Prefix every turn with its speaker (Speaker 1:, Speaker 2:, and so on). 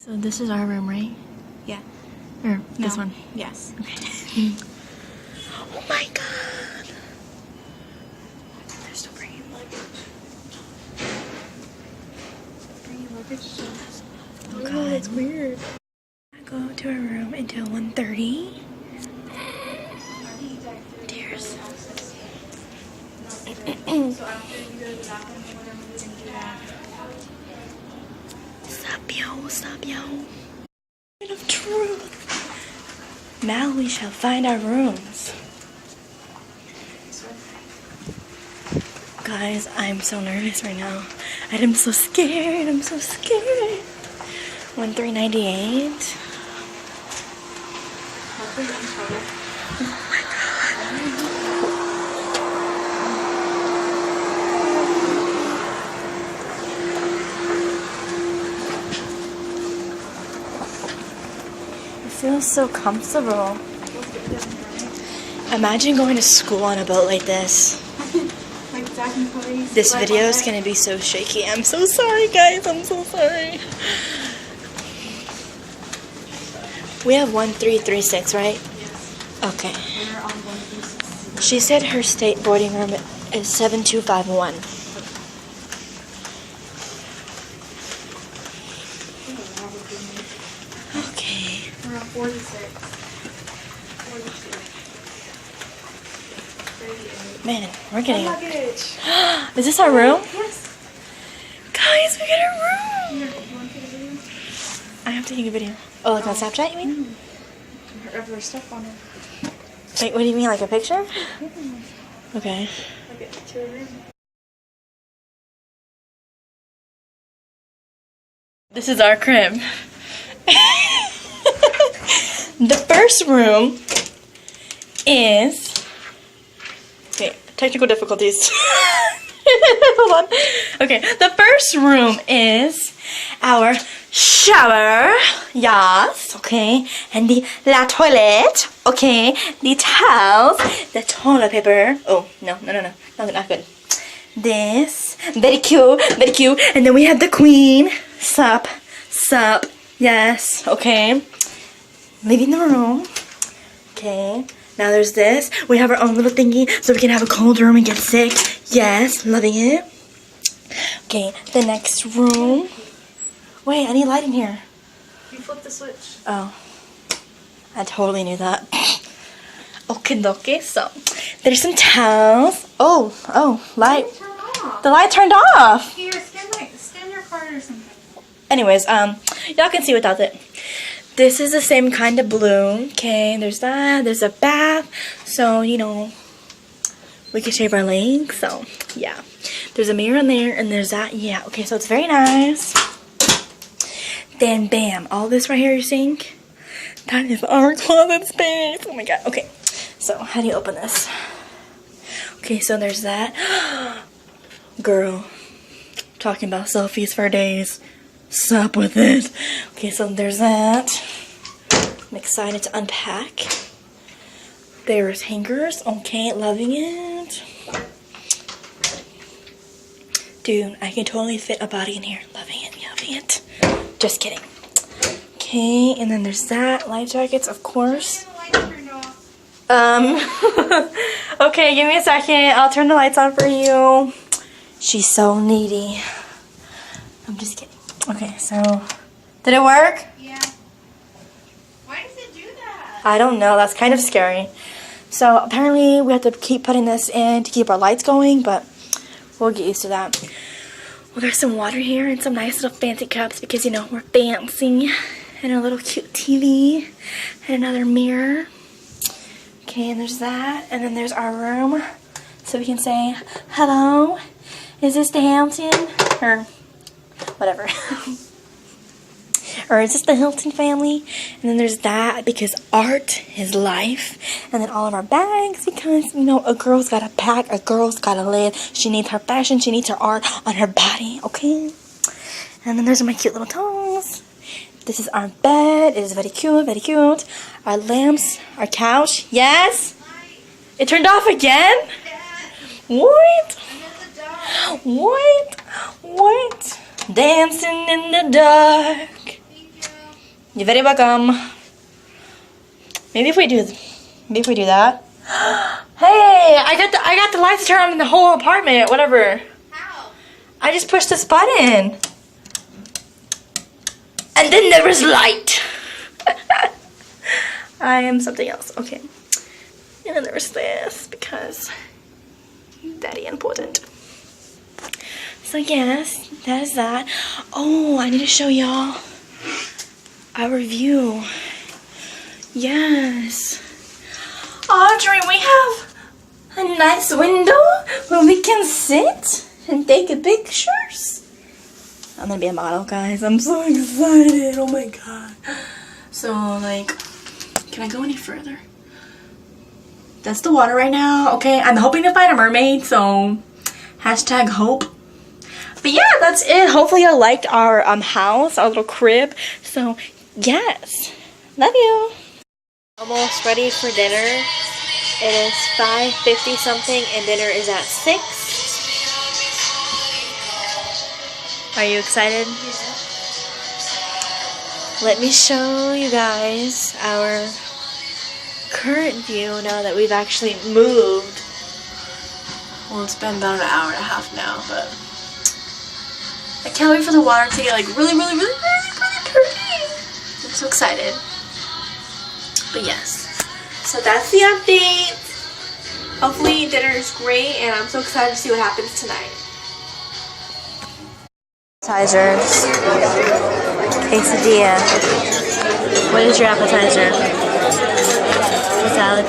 Speaker 1: So this is our room, right?
Speaker 2: Yeah.
Speaker 1: Or this one?
Speaker 2: Yes.
Speaker 1: Okay. Oh my god! There's no bringing luggage.
Speaker 2: Bringing luggage.
Speaker 1: Oh god, it's weird. I go to our room until 1:30. Tears.
Speaker 2: So after you go to the bathroom or whatever, we're gonna do that.
Speaker 1: Sup yo. Of truth. Now we shall find our rooms. Guys, I'm so nervous right now. I'm so scared. 1398. Oh my god. It feels so comfortable. Imagine going to school on a boat like this.
Speaker 2: Like Zach and Cody's.
Speaker 1: This video is gonna be so shaky. I'm so sorry, guys. I'm so sorry. We have 1336, right?
Speaker 2: Yes.
Speaker 1: Okay.
Speaker 2: We're on 136.
Speaker 1: She said her state boarding room is 7251. Okay.
Speaker 2: We're on 46. 42. 38.
Speaker 1: Man, we're getting.
Speaker 2: Luggage.
Speaker 1: Is this our room?
Speaker 2: Yes.
Speaker 1: Guys, we got a room.
Speaker 2: Here, you want to take a video?
Speaker 1: I have to take a video. Oh, like on Snapchat, you mean?
Speaker 2: There's stuff on it.
Speaker 1: Wait, what do you mean, like a picture? Okay.
Speaker 2: Okay, to a room.
Speaker 1: This is our crib. The first room is... Okay, technical difficulties. Hold on. Okay, the first room is our shower. Yes, okay. And the la toilet. Okay. The towels. The toilet paper. Oh, no, not good. This. Very cute. And then we have the queen. Sup. Yes, okay. Leaving the room. Okay. Now there's this. We have our own little thingy so we can have a cold room and get sick. Yes, loving it. Okay, the next room. Wait, I need light in here.
Speaker 2: You flip the switch.
Speaker 1: Oh. I totally knew that. Okay, so there's some towels. Oh, light.
Speaker 2: Turn off.
Speaker 1: The light turned off.
Speaker 2: Here, scan your card or something.
Speaker 1: Anyways, y'all can see without it. This is the same kind of blue. Okay, there's that. There's a bath. So, you know, we can shave our legs. So, yeah. There's a mirror in there, and there's that. Yeah, okay, so it's very nice. Then, bam. All this right here you're seeing? That is our closet space. Oh, my God. Okay, so how do you open this? Okay, so there's that. Girl, talking about selfies for days. Sup with it. Okay, so there's that. I'm excited to unpack. There's hangers. Okay, loving it. Dude, I can totally fit a body in here. Loving it. Just kidding. Okay, and then there's that. Life jackets, of course. Okay, give me a second. I'll turn the lights on for you. She's so needy. I'm just kidding. Okay, so did it work?
Speaker 2: Yeah. Why does it do that?
Speaker 1: I don't know. That's kind of scary. So apparently we have to keep putting this in to keep our lights going, but we'll get used to that. Well, there's some water here and some nice little fancy cups because, you know, we're fancy. And a little cute TV and another mirror. Okay, and there's that. And then there's our room. So we can say, hello, is this the Hampton? Or whatever. Or is this the Hilton family? And then there's that because art is life. And then all of our bags because, you know, a girl's got to pack, a girl's got to live. She needs her fashion, she needs her art on her body, okay? And then there's my cute little toes. This is our bed. It is very cute. Our lamps, our couch. Yes? It turned off again? What? What? Dancing in the dark. You're very welcome. Maybe if we do that. Hey, I got the lights turned on in the whole apartment. Whatever.
Speaker 2: How?
Speaker 1: I just pushed this button, and then there was light. I am something else. Okay. And then there was this because very important. So yes, that is that. Oh, I need to show y'all our view. Yes. Audrey, we have a nice window where we can sit and take pictures. I'm gonna be a model, guys. I'm so excited. Oh my god. So, like, can I go any further? That's the water right now. Okay, I'm hoping to find a mermaid, so hashtag hope. But yeah, that's it. Hopefully you liked our house, our little crib. So, yes. Love you. Almost ready for dinner. It is 5:50 something and dinner is at 6. Are you excited?
Speaker 2: Yeah.
Speaker 1: Let me show you guys our current view now that we've actually moved. Well, it's been about an hour and a half now, but I can't wait for the water to get like really pretty. I'm so excited. But yes, so that's the update. Hopefully dinner is great and I'm so excited to see what happens tonight. Appetizers. Quesadilla. What is your appetizer? Salad.